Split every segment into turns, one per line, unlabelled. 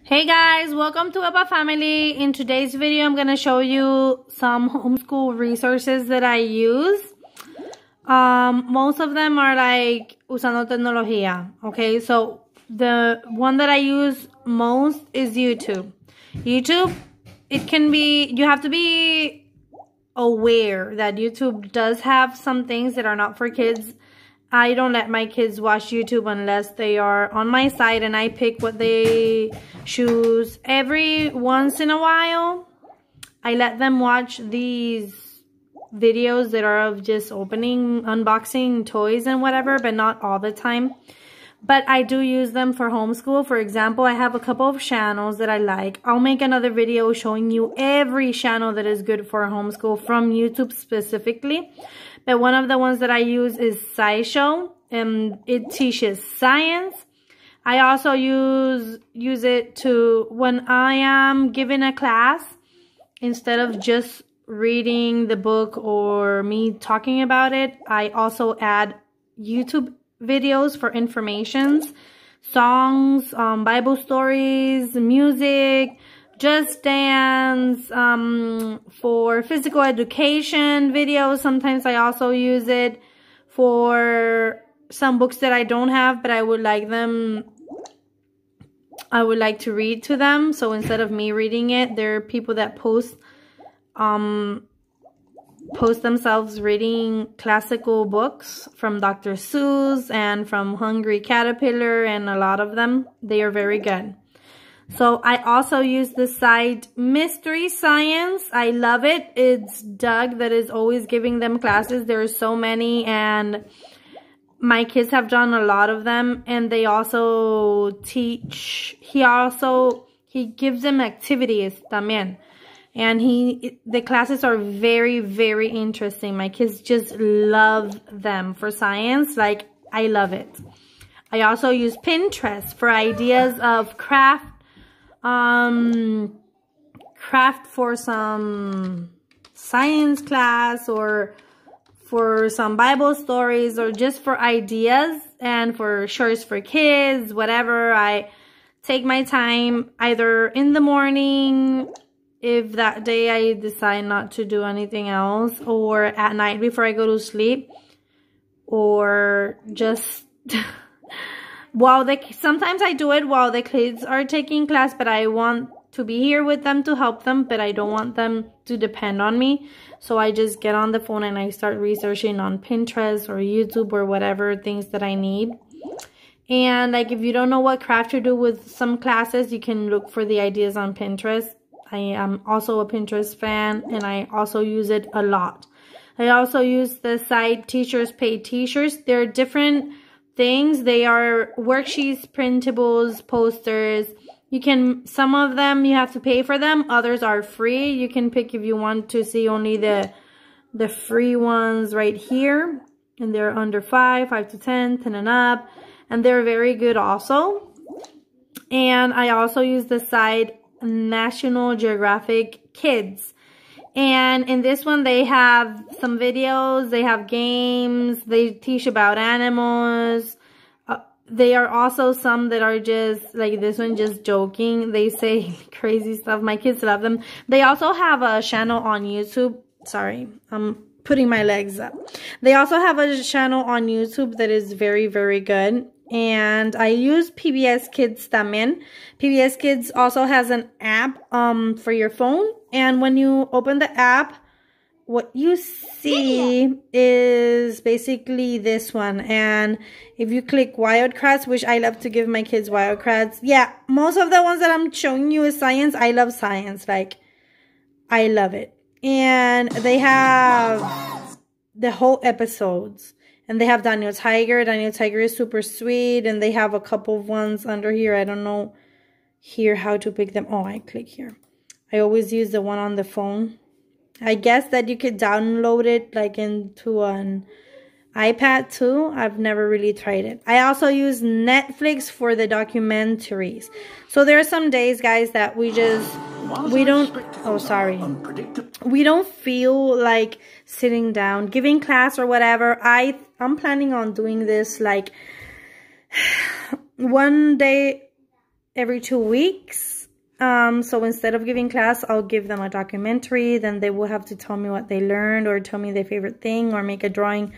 Hey guys, welcome to Abba Family. In today's video, I'm going to show you some homeschool resources that I use. Most of them are like usando tecnología. Okay, so the one that I use most is YouTube. YouTube, you have to be aware that YouTube does have some things that are not for kids. I don't let my kids watch YouTube unless they are on my site, and I pick what they choose. Every once in a while, I let them watch these videos that are of just opening, unboxing toys and whatever, but not all the time. But I do use them for homeschool. For example, I have a couple of channels that I like. I'll make another video showing you every channel that is good for homeschool from YouTube specifically. But one of the ones that I use is SciShow, and it teaches science. I also use it to, when I am giving a class, instead of just reading the book or me talking about it, I also add YouTube videos for informations, songs, Bible stories, music, Just Dance, for physical education videos. Sometimes I also use it for some books that I don't have, but I would like to read to them. So instead of me reading it, there are people that post themselves reading classical books from Dr. Seuss and from Hungry Caterpillar, and a lot of them. They are very good. So I also use the site Mystery Science. I love it. It's Doug that is always giving them classes. There are so many, and my kids have done a lot of them. And they also teach. He gives them activities también. And the classes are very, very interesting. My kids just love them for science. Like, I love it. I also use Pinterest for ideas of craft for some science class, or for some Bible stories, or just for ideas and for shorts for kids, whatever. I take my time either in the morning, if that day I decide not to do anything else, or at night before I go to sleep, or just sometimes I do it while the kids are taking class, but I want to be here with them to help them, but I don't want them to depend on me. So I just get on the phone and I start researching on Pinterest or YouTube or whatever things that I need. And like, if you don't know what craft to do with some classes, you can look for the ideas on Pinterest. I am also a Pinterest fan, and I also use it a lot. I also use the site Teachers Pay T-shirts. There are different things. They are worksheets, printables, posters. Some of them you have to pay for them. Others are free. You can pick if you want to see only the free ones right here. And they're under 5 to 10 and up. And they're very good also. And I also use the site National Geographic Kids. And in this one, they have some videos, they have games, they teach about animals. There are also some that are just, like this one, just joking. They say crazy stuff. My kids love them. They also have a channel on YouTube. Sorry, I'm putting my legs up. They also have a channel on YouTube that is very, very good. And I use PBS Kids también. PBS Kids also has an app for your phone. And when you open the app, what you see is basically this one. And if you click Wildcrafts, which I love to give my kids Wildcrafts. Yeah, most of the ones that I'm showing you is science. I love science. Like, I love it. And they have the whole episodes. And they have Daniel Tiger. Daniel Tiger is super sweet. And they have a couple of ones under here. I don't know here how to pick them. Oh, I click here. I always use the one on the phone. I guess that you could download it like into an iPad too. I've never really tried it. I also use Netflix for the documentaries. So there are some days, guys, that we don't feel like sitting down, giving class or whatever. I'm planning on doing this like one day every 2 weeks. So instead of giving class, I'll give them a documentary. Then they will have to tell me what they learned, or tell me their favorite thing, or make a drawing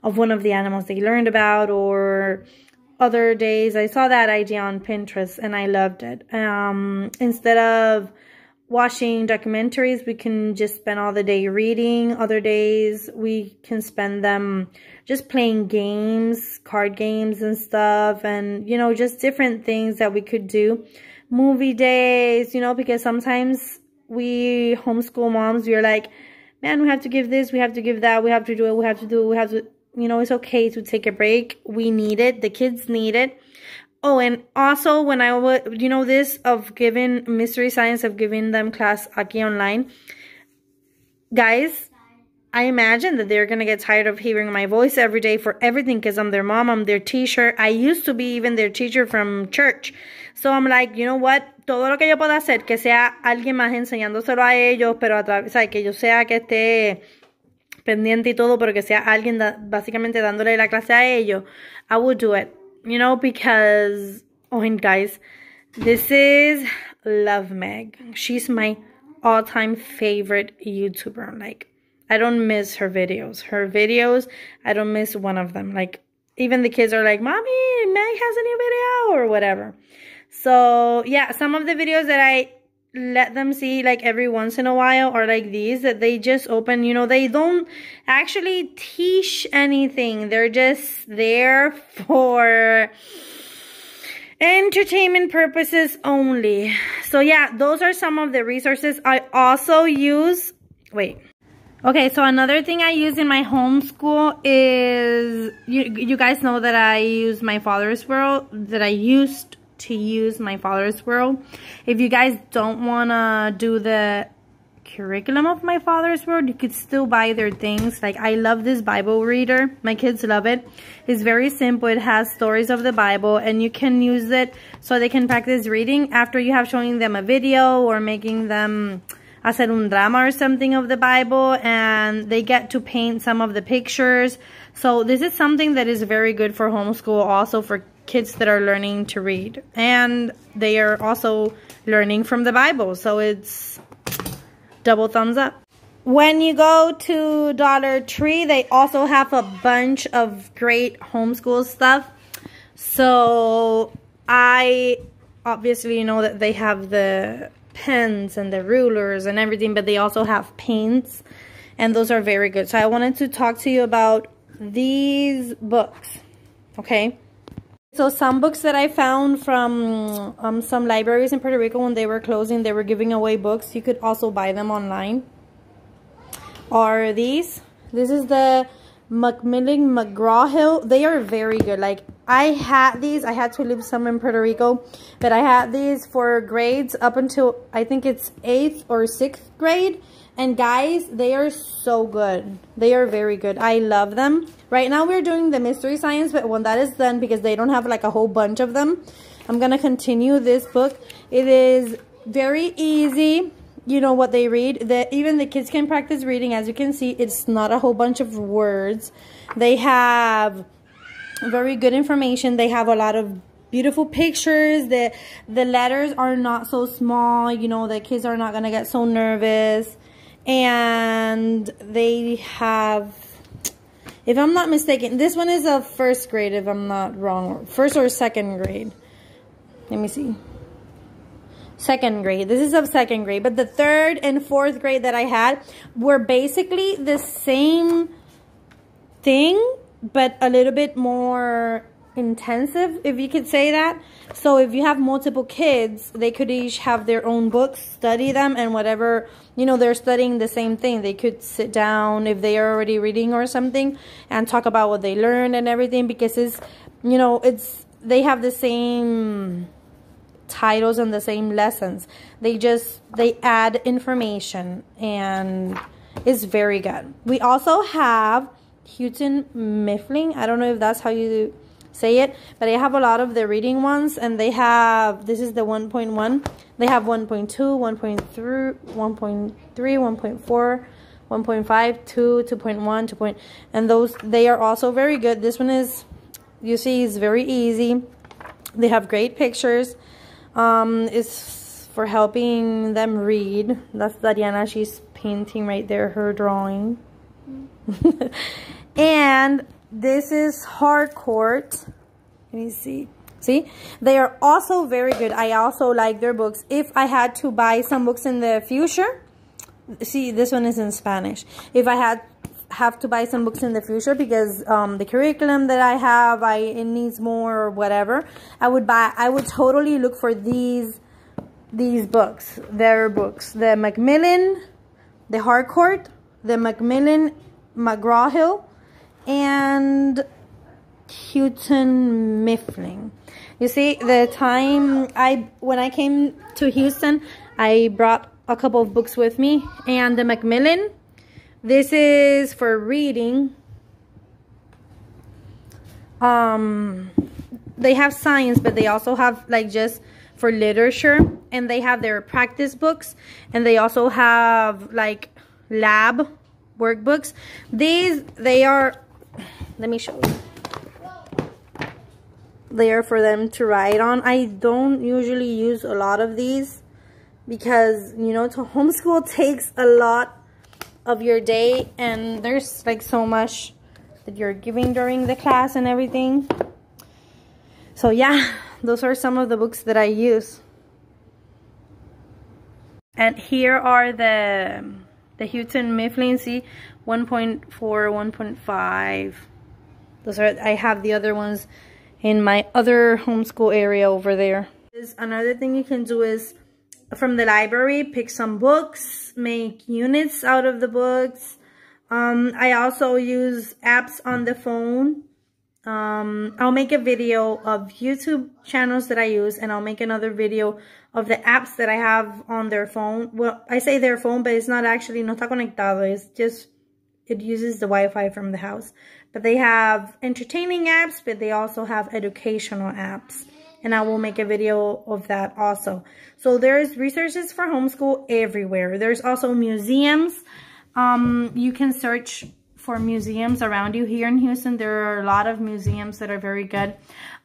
of one of the animals they learned about. Or other days, I saw that idea on Pinterest and I loved it. Instead of watching documentaries, we can just spend all the day reading. Other days, we can spend them just playing games, card games and stuff, and, you know, just different things that we could do. Movie days, you know, because sometimes we homeschool moms, we're like, man, we have to give this, we have to give that, we have to do it, we have to do it, we have to, you know, it's okay to take a break. We need it. The kids need it. Oh, and also when I would, you know, this of giving mystery science, of giving them class aquí online, guys, I imagine that they're going to get tired of hearing my voice every day for everything, because I'm their mom, I'm their teacher. I used to be even their teacher from church. So I'm like, you know what? Todo lo que yo pueda hacer, que sea alguien más enseñándoselo a ellos, pero a través, o sea, que yo sea que esté pendiente y todo, pero que sea alguien básicamente dándole la clase a ellos, I would do it. You know, because, oh, and guys, this is Love Meg. She's my all-time favorite YouTuber. Like, I don't miss her videos. Her videos, I don't miss one of them. Like, even the kids are like, Mommy, Meg has a new video, or whatever. So, yeah, some of the videos that I let them see, like, every once in a while, are like these, that they just open, you know, they don't actually teach anything. They're just there for entertainment purposes only. So, yeah, those are some of the resources I also use. Wait. Okay, so another thing I use in my homeschool is, you guys know that I use my father's world, that I used to use my father's world. If you guys don't want to do the curriculum of my father's world, you could still buy their things. Like, I love this Bible reader. My kids love it. It's very simple. It has stories of the Bible, and you can use it so they can practice reading after you have shown them a video or making them hacer un drama or something of the Bible, and they get to paint some of the pictures. So this is something that is very good for homeschool, also for kids that are learning to read, and they are also learning from the Bible, so it's double thumbs up. When you go to Dollar Tree, they also have a bunch of great homeschool stuff. So I obviously know that they have the pens and the rulers and everything, but they also have paints, and those are very good. So I wanted to talk to you about these books, okay? So some books that I found from some libraries in Puerto Rico, when they were closing, they were giving away books. You could also buy them online. Are these. This is the Macmillan McGraw-Hill. They are very good. Like, I had these. I had to leave some in Puerto Rico, but I had these for grades up until, I think it's 8th or 6th grade. And guys, they are so good. They are very good. I love them. Right now we're doing the mystery science, but when that is done, because they don't have like a whole bunch of them, I'm going to continue this book. It is very easy. You know what they read. Even the kids can practice reading. As you can see, it's not a whole bunch of words. They have very good information. They have a lot of beautiful pictures. The letters are not so small. You know, the kids are not going to get so nervous. And they have, if I'm not mistaken, this one is a 1st grade, if I'm not wrong. 1st or 2nd grade. Let me see. 2nd grade. This is of 2nd grade. But the 3rd and 4th grade that I had were basically the same thing, but a little bit more intensive, if you could say that. So if you have multiple kids, they could each have their own books, study them, and whatever, you know, they're studying the same thing. They could sit down if they are already reading or something and talk about what they learned and everything, because it's, you know, they have the same titles and the same lessons. They add information, and it's very good. We also have Houghton Mifflin. I don't know if that's how you say it, but I have a lot of the reading ones, and they have, this is the 1.1. They have 1.2, 1.3, 1.3, 1.4, 1.5, 2, 2.1, and those, they are also very good. This one is, you see, is very easy. They have great pictures. It's for helping them read. That's Dariana. She's painting right there, her drawing. And this is Hardcourt. Let me see. See, they are also very good. I also like their books. If I had to buy some books in the future, see, this one is in Spanish. If I have to buy some books in the future because the curriculum that I have, it needs more or whatever, I would totally look for these books. Their books, the Macmillan, the Hardcourt, the Macmillan McGraw-Hill, and Houghton Mifflin. You see, the time when I came to Houston, I brought a couple of books with me, and the Macmillan, this is for reading. They have science, but they also have like just for literature, and they have their practice books, and they also have like lab workbooks. They are, let me show you. They are for them to write on. I don't usually use a lot of these because, you know, to homeschool takes a lot of your day, and there's like so much that you're giving during the class and everything. So yeah, those are some of the books that I use. And here are the Houghton Mifflin, see, 1.4, 1.5. Those are, I have the other ones in my other homeschool area over there. Another thing you can do is from the library, pick some books, make units out of the books. I also use apps on the phone. I'll make a video of YouTube channels that I use, and I'll make another video of the apps that I have on their phone. Well, I say their phone, but it's not actually, no está conectado. It's just, it uses the Wi-Fi from the house. But they have entertaining apps, but they also have educational apps. And I will make a video of that also. So there's resources for homeschool everywhere. There's also museums. You can search for museums around you. Here in Houston, there are a lot of museums that are very good.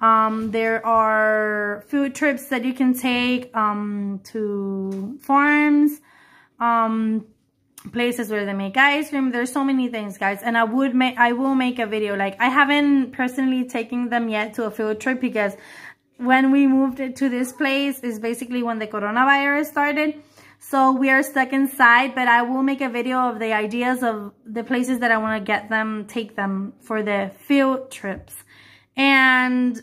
There are food trips that you can take to farms, places where they make ice cream. There's so many things, guys, and I will make a video. Like, I haven't personally taken them yet to a field trip because when we moved to this place is basically when the coronavirus started, so we are stuck inside. But I will make a video of the ideas of the places that I want to take them for the field trips. And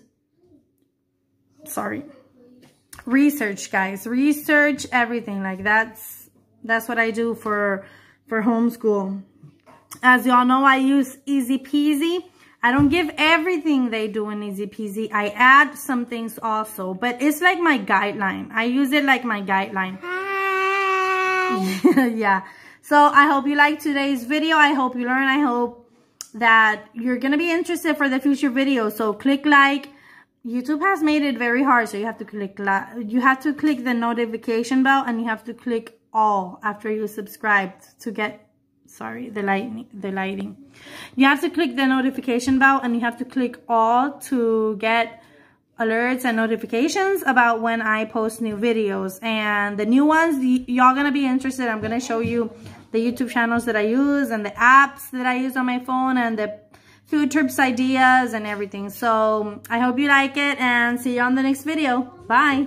research, guys, research everything. Like, that's what I do for homeschool. As y'all know, I use Easy Peasy. I don't give everything they do in Easy Peasy. I add some things also, but it's like my guideline. I use it like my guideline. Yeah. So I hope you liked today's video. I hope you learned. I hope that you're going to be interested for the future videos. So click like. YouTube has made it very hard, so you have to click the notification bell, and you have to click all after you subscribed to get, sorry, the lighting. You have to click the notification bell, and you have to click all to get alerts and notifications about when I post new videos. And the new ones, y'all gonna be interested. I'm gonna show you the YouTube channels that I use and the apps that I use on my phone and the food trips ideas and everything. So I hope you like it, and see you on the next video. Bye.